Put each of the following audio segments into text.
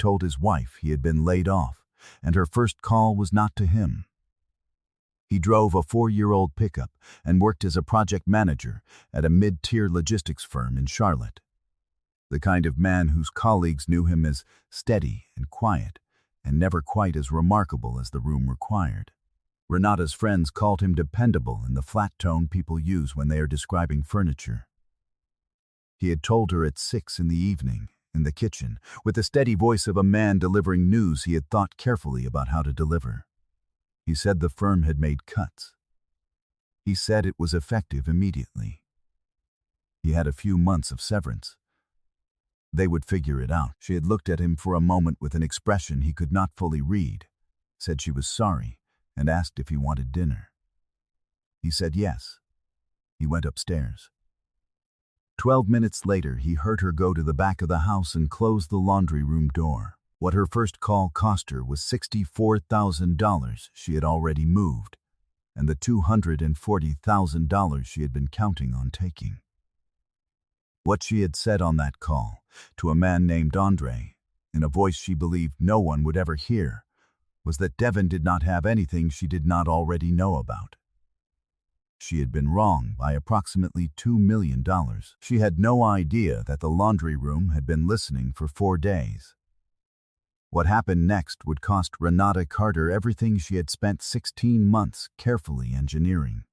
told his wife he had been laid off, and her first call was not to him. He drove a 4-year-old pickup and worked as a project manager at a mid-tier logistics firm in Charlotte. The kind of man whose colleagues knew him as steady and quiet, and never quite as remarkable as the room required. Renata's friends called him dependable in the flat tone people use when they are describing furniture. He had told her at 6 in the evening, in the kitchen, with the steady voice of a man delivering news he had thought carefully about how to deliver. He said the firm had made cuts. He said it was effective immediately. He had a few months of severance. They would figure it out. She had looked at him for a moment with an expression he could not fully read, said she was sorry, and asked if he wanted dinner. He said yes. He went upstairs. 12 minutes later, he heard her go to the back of the house and close the laundry room door. What her first call cost her was $64,000 she had already moved, and the $240,000 she had been counting on taking. What she had said on that call, to a man named Andre, in a voice she believed no one would ever hear, was that Devon did not have anything she did not already know about. She had been wrong by approximately $2 million. She had no idea that the laundry room had been listening for 4 days. What happened next would cost Renata Carter everything she had spent 16 months carefully engineering.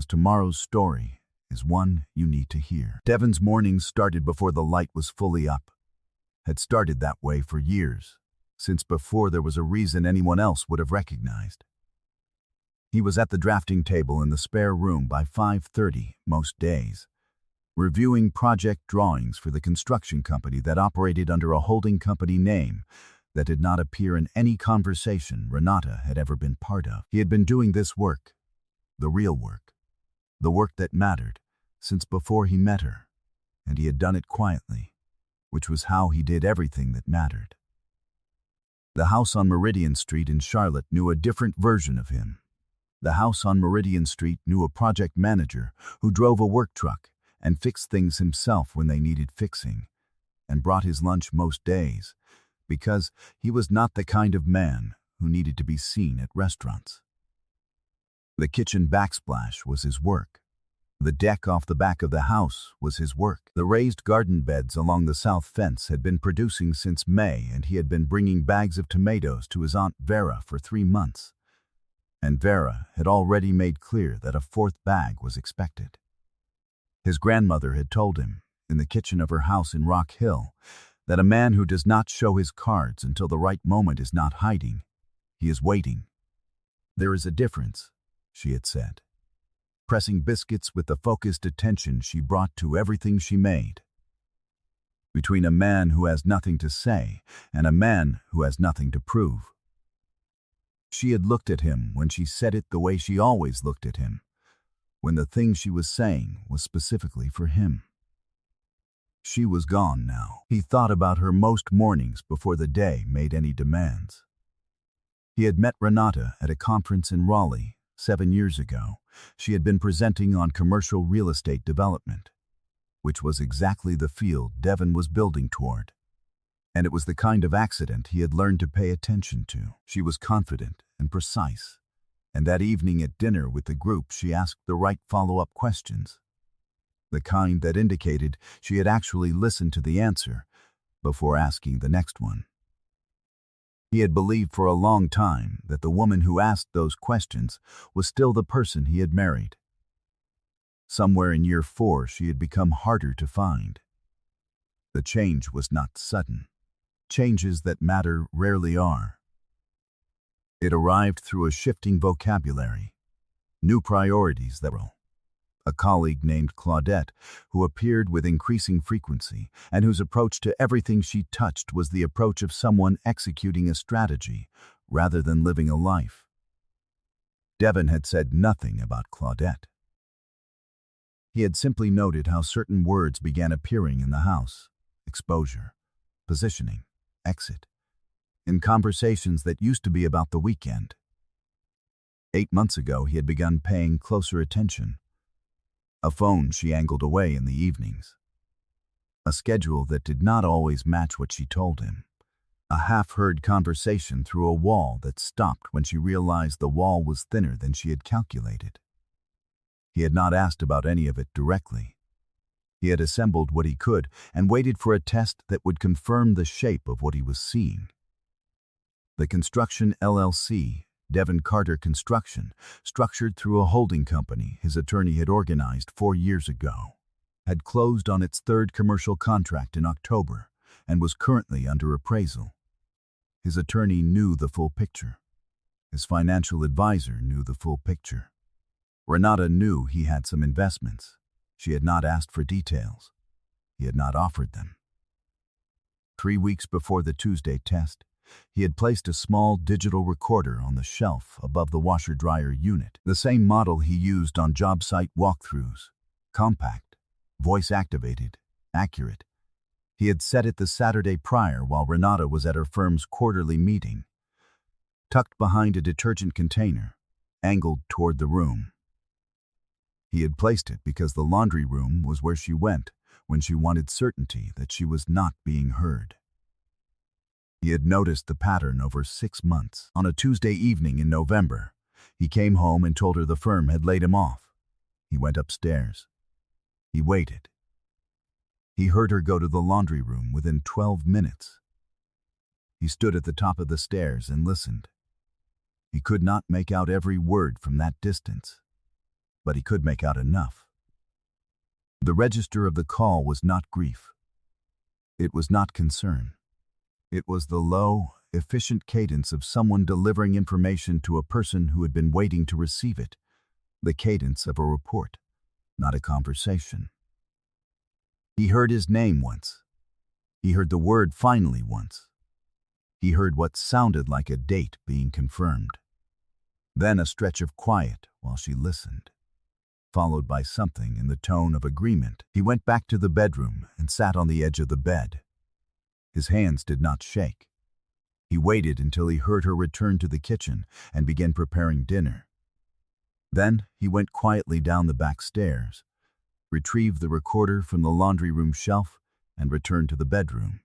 Tomorrow's story is one you need to hear. Devon's mornings started before the light was fully up. Had started that way for years, since before there was a reason anyone else would have recognized. He was at the drafting table in the spare room by 5:30 most days, reviewing project drawings for the construction company that operated under a holding company name that did not appear in any conversation Renata had ever been part of. He had been doing this work, the real work, the work that mattered, since before he met her, and he had done it quietly, which was how he did everything that mattered. The house on Meridian Street in Charlotte knew a different version of him. The house on Meridian Street knew a project manager who drove a work truck and fixed things himself when they needed fixing, and brought his lunch most days, because he was not the kind of man who needed to be seen at restaurants. The kitchen backsplash was his work. The deck off the back of the house was his work. The raised garden beds along the south fence had been producing since May, and he had been bringing bags of tomatoes to his Aunt Vera for 3 months. And Vera had already made clear that a 4th bag was expected. His grandmother had told him, in the kitchen of her house in Rock Hill, that a man who does not show his cards until the right moment is not hiding. He is waiting. There is a difference, she had said, pressing biscuits with the focused attention she brought to everything she made, between a man who has nothing to say and a man who has nothing to prove. She had looked at him when she said it the way she always looked at him, when the thing she was saying was specifically for him. She was gone now. He thought about her most mornings before the day made any demands. He had met Renata at a conference in Raleigh 7 years ago. She had been presenting on commercial real estate development, which was exactly the field Devon was building toward. And it was the kind of accident he had learned to pay attention to. She was confident and precise, and that evening at dinner with the group she asked the right follow-up questions, the kind that indicated she had actually listened to the answer before asking the next one. He had believed for a long time that the woman who asked those questions was still the person he had married. Somewhere in year 4 she had become harder to find. The change was not sudden. Changes that matter rarely are. It arrived through a shifting vocabulary, new priorities that were. A colleague named Claudette, who appeared with increasing frequency and whose approach to everything she touched was the approach of someone executing a strategy rather than living a life. Devon had said nothing about Claudette. He had simply noted how certain words began appearing in the house: exposure, positioning, exit, in conversations that used to be about the weekend. 8 months ago, he had begun paying closer attention. A phone she angled away in the evenings. a schedule that did not always match what she told him, a half-heard conversation through a wall that stopped when she realized the wall was thinner than she had calculated. He had not asked about any of it directly. He had assembled what he could and waited for a test that would confirm the shape of what he was seeing. The Construction LLC, Devon Carter Construction, structured through a holding company his attorney had organized 4 years ago, had closed on its third commercial contract in October and was currently under appraisal. His attorney knew the full picture. His financial advisor knew the full picture. Renata knew he had some investments. She had not asked for details. He had not offered them. 3 weeks before the Tuesday test, he had placed a small digital recorder on the shelf above the washer-dryer unit, the same model he used on job site walkthroughs. Compact, voice-activated, accurate. He had set it the Saturday prior while Renata was at her firm's quarterly meeting, tucked behind a detergent container, angled toward the room. He had placed it because the laundry room was where she went when she wanted certainty that she was not being heard. He had noticed the pattern over 6 months. On a Tuesday evening in November, he came home and told her the firm had laid him off. He went upstairs. He waited. He heard her go to the laundry room within 12 minutes. He stood at the top of the stairs and listened. He could not make out every word from that distance, but he could make out enough. The register of the call was not grief. It was not concern. It was the low, efficient cadence of someone delivering information to a person who had been waiting to receive it, the cadence of a report, not a conversation. He heard his name once. He heard the word finally once. He heard what sounded like a date being confirmed. Then a stretch of quiet while she listened, followed by something in the tone of agreement. He went back to the bedroom and sat on the edge of the bed. His hands did not shake. He waited until he heard her return to the kitchen and begin preparing dinner. Then he went quietly down the back stairs, retrieved the recorder from the laundry room shelf, and returned to the bedroom.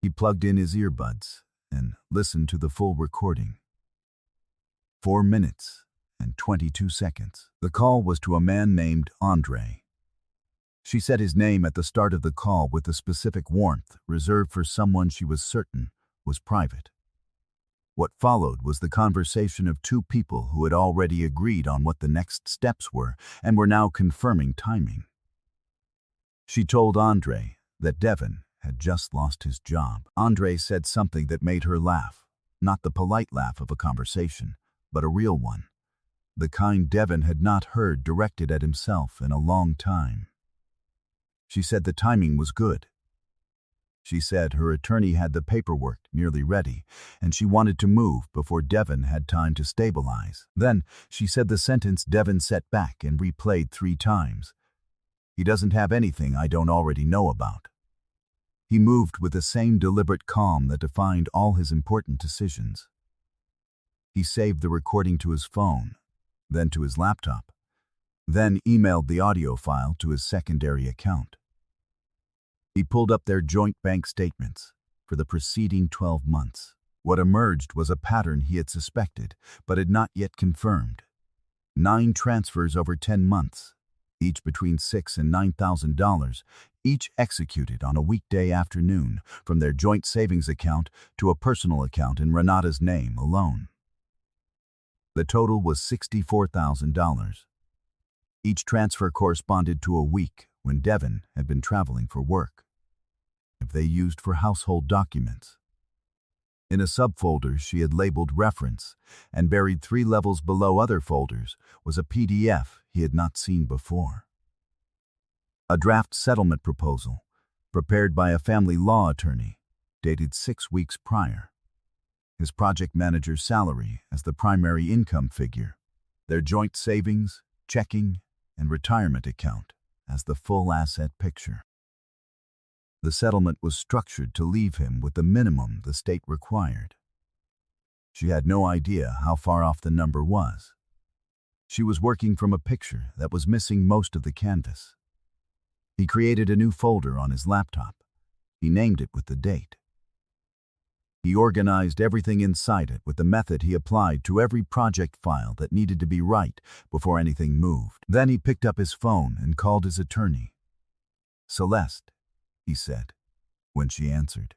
He plugged in his earbuds and listened to the full recording. 4 minutes and 22 seconds. The call was to a man named Andre. She said his name at the start of the call with a specific warmth reserved for someone she was certain was private. What followed was the conversation of 2 people who had already agreed on what the next steps were and were now confirming timing. She told Andre that Devon had just lost his job. Andre said something that made her laugh, not the polite laugh of a conversation, but a real one, the kind Devon had not heard directed at himself in a long time. She said the timing was good. She said her attorney had the paperwork nearly ready, and she wanted to move before Devon had time to stabilize. Then she said the sentence Devon set back and replayed 3 times. He doesn't have anything I don't already know about. He moved with the same deliberate calm that defined all his important decisions. He saved the recording to his phone, then to his laptop, then emailed the audio file to his secondary account. He pulled up their joint bank statements for the preceding 12 months. What emerged was a pattern he had suspected, but had not yet confirmed. 9 transfers over 10 months, each between $6,000 and $9,000, each executed on a weekday afternoon from their joint savings account to a personal account in Renata's name alone. The total was $64,000. Each transfer corresponded to a week when Devon had been traveling for work. If they used for household documents. In a subfolder she had labeled reference, and buried 3 levels below other folders was a PDF he had not seen before. A draft settlement proposal, prepared by a family law attorney, dated 6 weeks prior. His project manager's salary as the primary income figure, their joint savings, checking, and retirement account as the full asset picture. The settlement was structured to leave him with the minimum the state required. She had no idea how far off the number was. She was working from a picture that was missing most of the canvas. He created a new folder on his laptop. He named it with the date. He organized everything inside it with the method he applied to every project file that needed to be right before anything moved. Then he picked up his phone and called his attorney. "Celeste," he said, when she answered.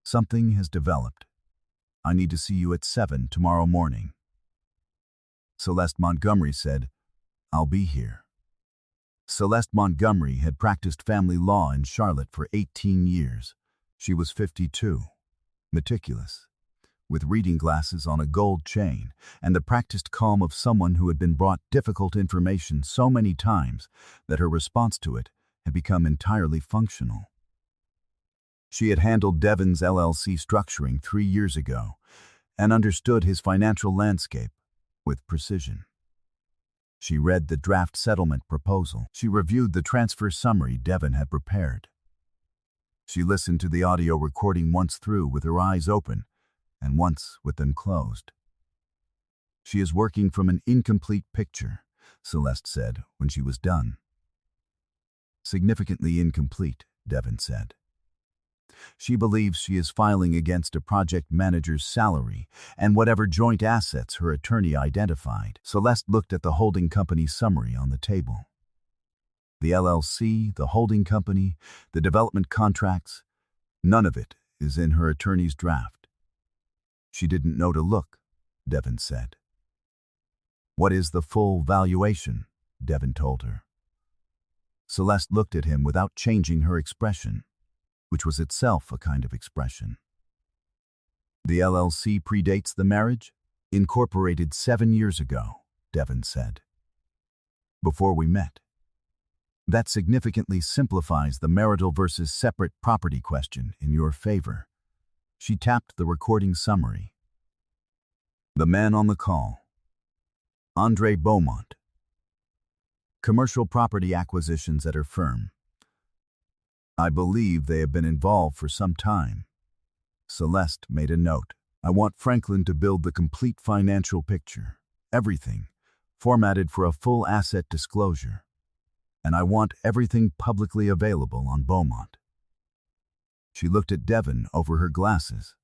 "Something has developed. I need to see you at 7 tomorrow morning." Celeste Montgomery said, "I'll be here." Celeste Montgomery had practiced family law in Charlotte for 18 years. She was 52. Meticulous, with reading glasses on a gold chain, and the practiced calm of someone who had been brought difficult information so many times that her response to it had become entirely functional. She had handled Devon's LLC structuring 3 years ago and understood his financial landscape with precision. She read the draft settlement proposal. She reviewed the transfer summary Devon had prepared. She listened to the audio recording once through with her eyes open and once with them closed. "She is working from an incomplete picture," Celeste said when she was done. "Significantly incomplete," Devon said. "She believes she is filing against a project manager's salary and whatever joint assets her attorney identified." Celeste looked at the holding company summary on the table. The LLC, the holding company, the development contracts, none of it is in her attorney's draft. "She didn't know to look," Devon said. "What is the full valuation?" Devon told her. Celeste looked at him without changing her expression, which was itself a kind of expression. "The LLC predates the marriage? Incorporated 7 years ago," Devon said. "Before we met. That significantly simplifies the marital versus separate property question in your favor." She tapped the recording summary. "The man on the call. Andre Beaumont. Commercial property acquisitions at her firm. I believe they have been involved for some time." Celeste made a note. "I want Franklin to build the complete financial picture, everything, formatted for a full asset disclosure. And I want everything publicly available on Beaumont." She looked at Devon over her glasses.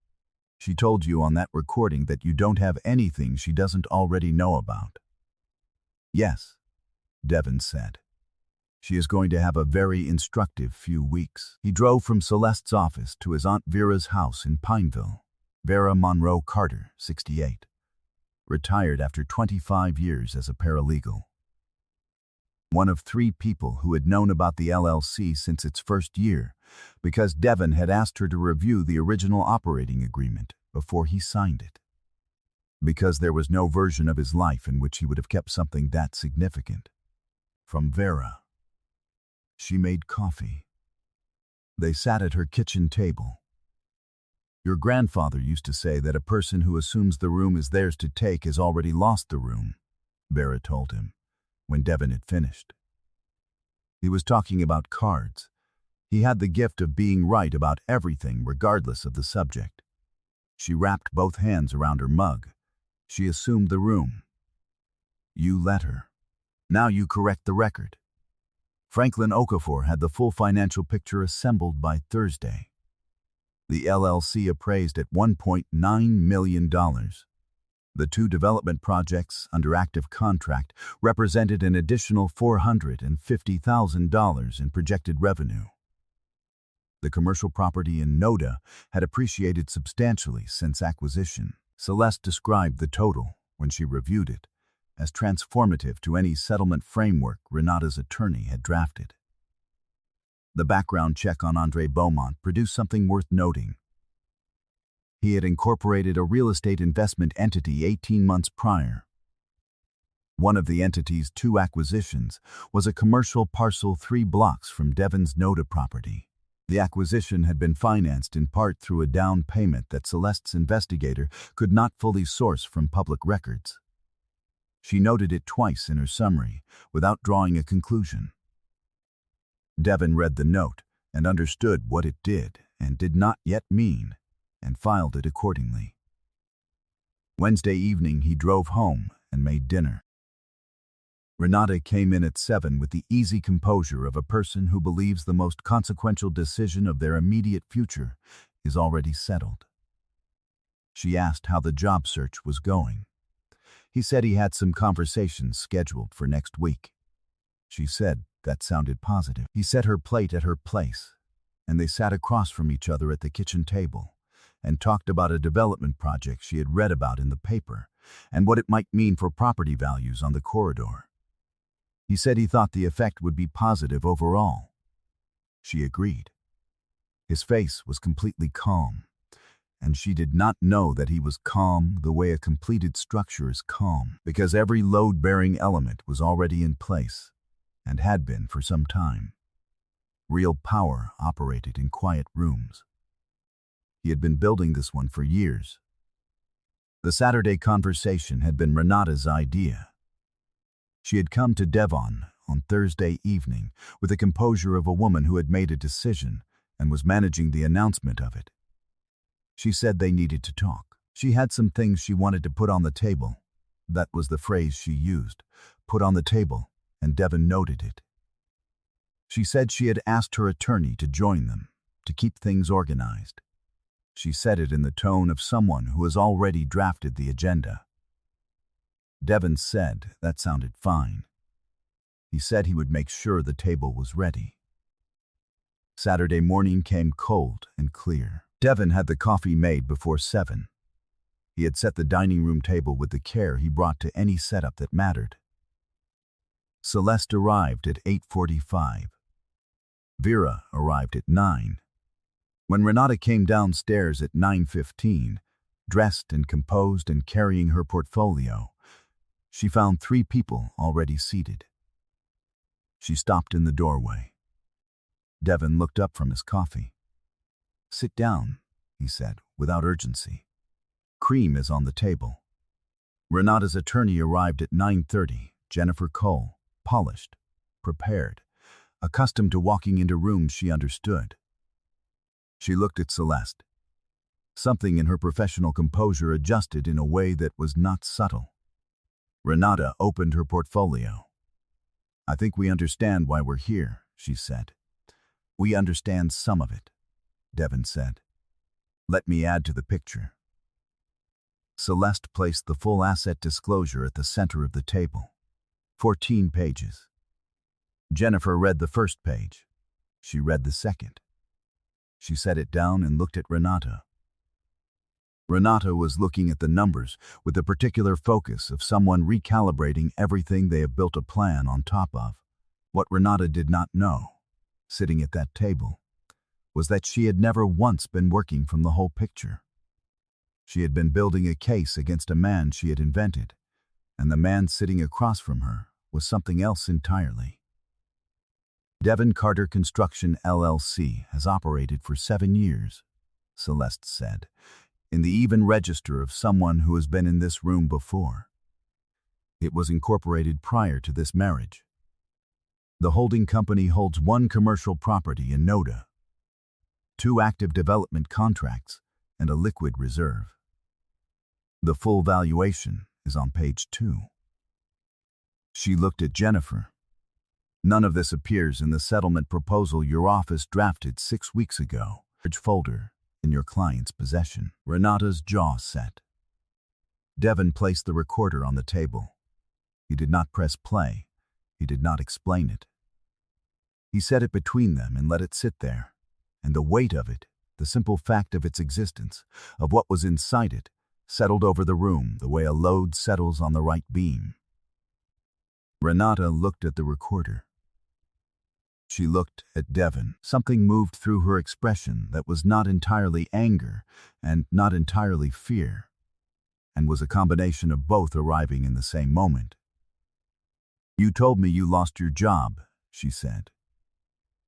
"She told you on that recording that you don't have anything she doesn't already know about." "Yes," Devon said. "She is going to have a very instructive few weeks." He drove from Celeste's office to his Aunt Vera's house in Pineville. Vera Monroe Carter, 68. Retired after 25 years as a paralegal. One of 3 people who had known about the LLC since its first year, because Devon had asked her to review the original operating agreement before he signed it. Because there was no version of his life in which he would have kept something that significant. From Vera. She made coffee. They sat at her kitchen table. "Your grandfather used to say that a person who assumes the room is theirs to take has already lost the room," Vera told him, when Devon had finished. He was talking about cards. He had the gift of being right about everything regardless of the subject. She wrapped both hands around her mug. "She assumed the room. You let her. Now you correct the record." Franklin Okafor had the full financial picture assembled by Thursday. The LLC appraised at $1.9 million. The 2 development projects under active contract represented an additional $450,000 in projected revenue. The commercial property in Noda had appreciated substantially since acquisition. Celeste described the total, when she reviewed it, as transformative to any settlement framework Renata's attorney had drafted. The background check on Andre Beaumont produced something worth noting. He had incorporated a real estate investment entity 18 months prior. One of the entity's 2 acquisitions was a commercial parcel 3 blocks from Devon's Noda property. The acquisition had been financed in part through a down payment that Celeste's investigator could not fully source from public records. She noted it twice in her summary, without drawing a conclusion. Devon read the note and understood what it did and did not yet mean, and filed it accordingly. Wednesday evening he drove home and made dinner. Renata came in at 7 with the easy composure of a person who believes the most consequential decision of their immediate future is already settled. She asked how the job search was going. He said he had some conversations scheduled for next week. She said that sounded positive. He set her plate at her place, and they sat across from each other at the kitchen table and talked about a development project she had read about in the paper and what it might mean for property values on the corridor. He said he thought the effect would be positive overall. She agreed. His face was completely calm, and she did not know that he was calm the way a completed structure is calm, because every load-bearing element was already in place and had been for some time. Real power operated in quiet rooms. He had been building this one for years. The Saturday conversation had been Renata's idea. She had come to Devon on Thursday evening with the composure of a woman who had made a decision and was managing the announcement of it. She said they needed to talk. She had some things she wanted to put on the table. That was the phrase she used, put on the table, and Devon noted it. She said she had asked her attorney to join them, to keep things organized. She said it in the tone of someone who has already drafted the agenda. Devon said that sounded fine. He said he would make sure the table was ready. Saturday morning came cold and clear. Devon had the coffee made before 7. He had set the dining room table with the care he brought to any setup that mattered. Celeste arrived at 8:45. Vera arrived at 9. When Renata came downstairs at 9:15, dressed and composed and carrying her portfolio, she found 3 people already seated. She stopped in the doorway. Devon looked up from his coffee. "Sit down," he said, without urgency. "Cream is on the table." Renata's attorney arrived at 9:30, Jennifer Cole, polished, prepared, accustomed to walking into rooms she understood. She looked at Celeste. Something in her professional composure adjusted in a way that was not subtle. Renata opened her portfolio. "I think we understand why we're here," she said. "We understand some of it," Devon said. "Let me add to the picture." Celeste placed the full asset disclosure at the center of the table. 14 pages. Jennifer read the first page. She read the second. She set it down and looked at Renata. Renata was looking at the numbers with the particular focus of someone recalibrating everything they have built a plan on top of. What Renata did not know, sitting at that table, was that she had never once been working from the whole picture. She had been building a case against a man she had invented, and the man sitting across from her was something else entirely. Devon Carter Construction LLC has operated for 7 years, Celeste said, in the even register of someone who has been in this room before. It was incorporated prior to this marriage. The holding company holds 1 commercial property in Noda, 2 active development contracts, and a liquid reserve. The full valuation is on page 2. She looked at Jennifer. "None of this appears in the settlement proposal your office drafted 6 weeks ago. Folder in your client's possession." Renata's jaw set. Devon placed the recorder on the table. He did not press play. He did not explain it. He set it between them and let it sit there, and the weight of it, the simple fact of its existence, of what was inside it, settled over the room the way a load settles on the right beam. Renata looked at the recorder. She looked at Devon. Something moved through her expression that was not entirely anger and not entirely fear, and was a combination of both arriving in the same moment. "You told me you lost your job," she said.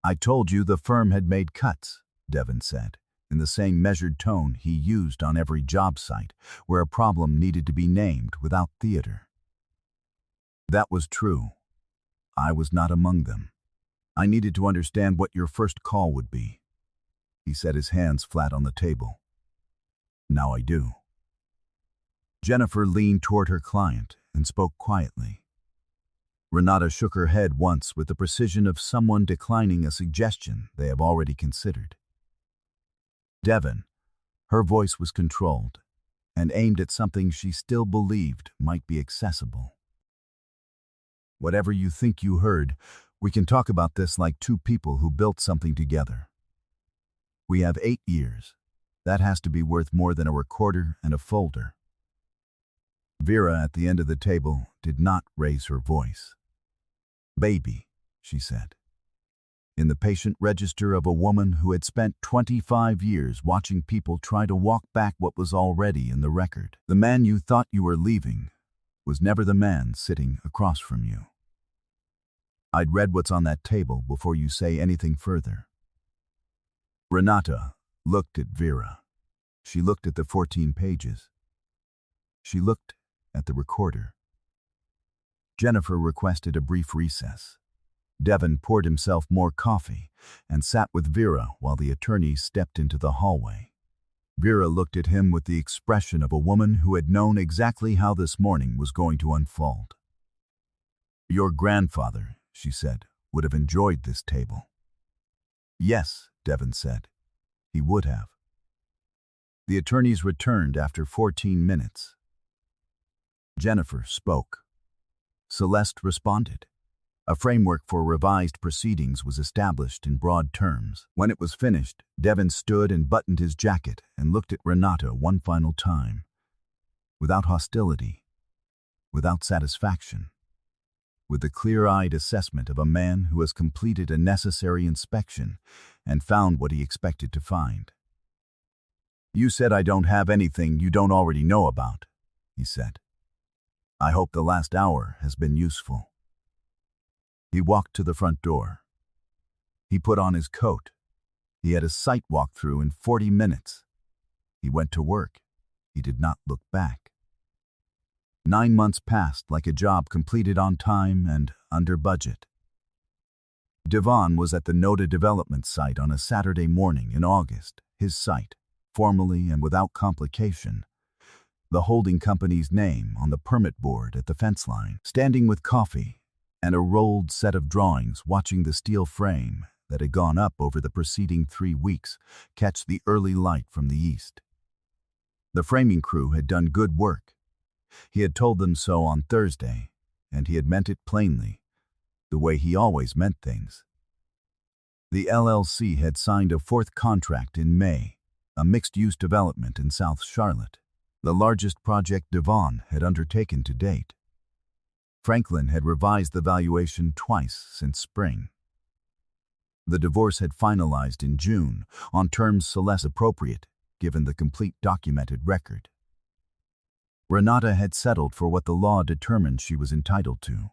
"I told you the firm had made cuts," Devon said, in the same measured tone he used on every job site where a problem needed to be named without theater. "That was true. I was not among them. I needed to understand what your first call would be." He set his hands flat on the table. "Now I do." Jennifer leaned toward her client and spoke quietly. Renata shook her head once with the precision of someone declining a suggestion they have already considered. Devon, her voice was controlled and aimed at something she still believed might be accessible. Whatever you think you heard, we can talk about this like two people who built something together. We have 8 years. That has to be worth more than a recorder and a folder. Vera at the end of the table did not raise her voice. Baby, she said. In the patient register of a woman who had spent 25 years watching people try to walk back what was already in the record. The man you thought you were leaving was never the man sitting across from you. I'd read what's on that table before you say anything further. Renata looked at Vera. She looked at the 14 pages. She looked at the recorder. Jennifer requested a brief recess. Devon poured himself more coffee and sat with Vera while the attorneys stepped into the hallway. Vera looked at him with the expression of a woman who had known exactly how this morning was going to unfold. Your grandfather, she said, would have enjoyed this table. Yes, Devon said. He would have. The attorneys returned after 14 minutes. Jennifer spoke. Celeste responded. A framework for revised proceedings was established in broad terms. When it was finished, Devon stood and buttoned his jacket and looked at Renata one final time. Without hostility, without satisfaction, with the clear-eyed assessment of a man who has completed a necessary inspection and found what he expected to find. You said I don't have anything you don't already know about, he said. I hope the last hour has been useful. He walked to the front door. He put on his coat. He had a site walkthrough in 40 minutes. He went to work. He did not look back. 9 months passed like a job completed on time and under budget. Devon was at the Noda development site on a Saturday morning in August, his site, formally and without complication, the holding company's name on the permit board at the fence line, standing with coffee and a rolled set of drawings, watching the steel frame that had gone up over the preceding 3 weeks catch the early light from the east. The framing crew had done good work. He had told them so on Thursday, and he had meant it plainly, the way he always meant things. The LLC had signed a 4th contract in May, a mixed-use development in South Charlotte, the largest project Devon had undertaken to date. Franklin had revised the valuation twice since spring. The divorce had finalized in June on terms so less appropriate, given the complete documented record. Renata had settled for what the law determined she was entitled to,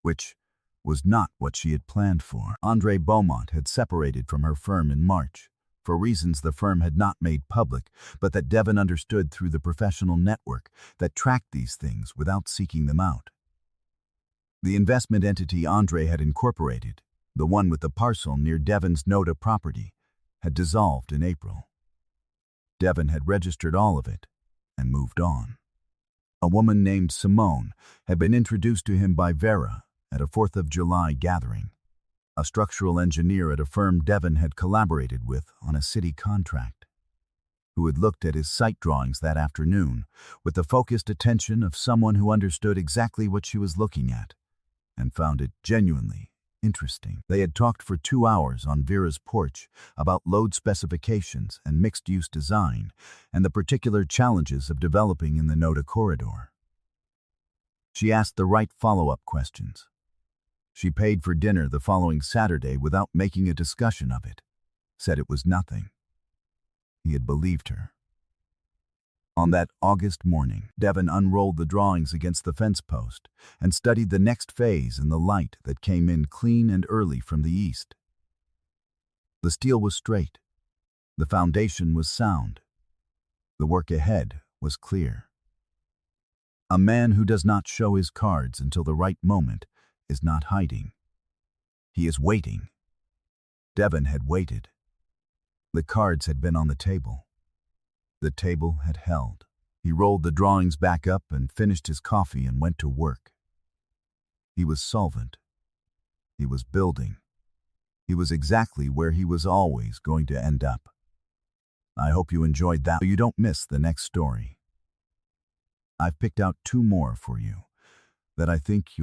which was not what she had planned for. Andre Beaumont had separated from her firm in March, for reasons the firm had not made public, but that Devon understood through the professional network that tracked these things without seeking them out. The investment entity Andre had incorporated, the one with the parcel near Devon's Noda property, had dissolved in April. Devon had registered all of it and moved on. A woman named Simone had been introduced to him by Vera at a 4th of July gathering, a structural engineer at a firm Devon had collaborated with on a city contract, who had looked at his site drawings that afternoon with the focused attention of someone who understood exactly what she was looking at and found it genuinely interesting. They had talked for 2 hours on Vera's porch about load specifications and mixed-use design and the particular challenges of developing in the Noda corridor. She asked the right follow-up questions. She paid for dinner the following Saturday without making a discussion of it, said it was nothing. He had believed her. On that August morning, Devon unrolled the drawings against the fence post and studied the next phase in the light that came in clean and early from the east. The steel was straight. The foundation was sound. The work ahead was clear. A man who does not show his cards until the right moment is not hiding. He is waiting. Devon had waited. The cards had been on the table. The table had held. He rolled the drawings back up and finished his coffee and went to work. He was solvent. He was building. He was exactly where he was always going to end up. I hope you enjoyed that so you don't miss the next story. I've picked out 2 more for you that I think you'll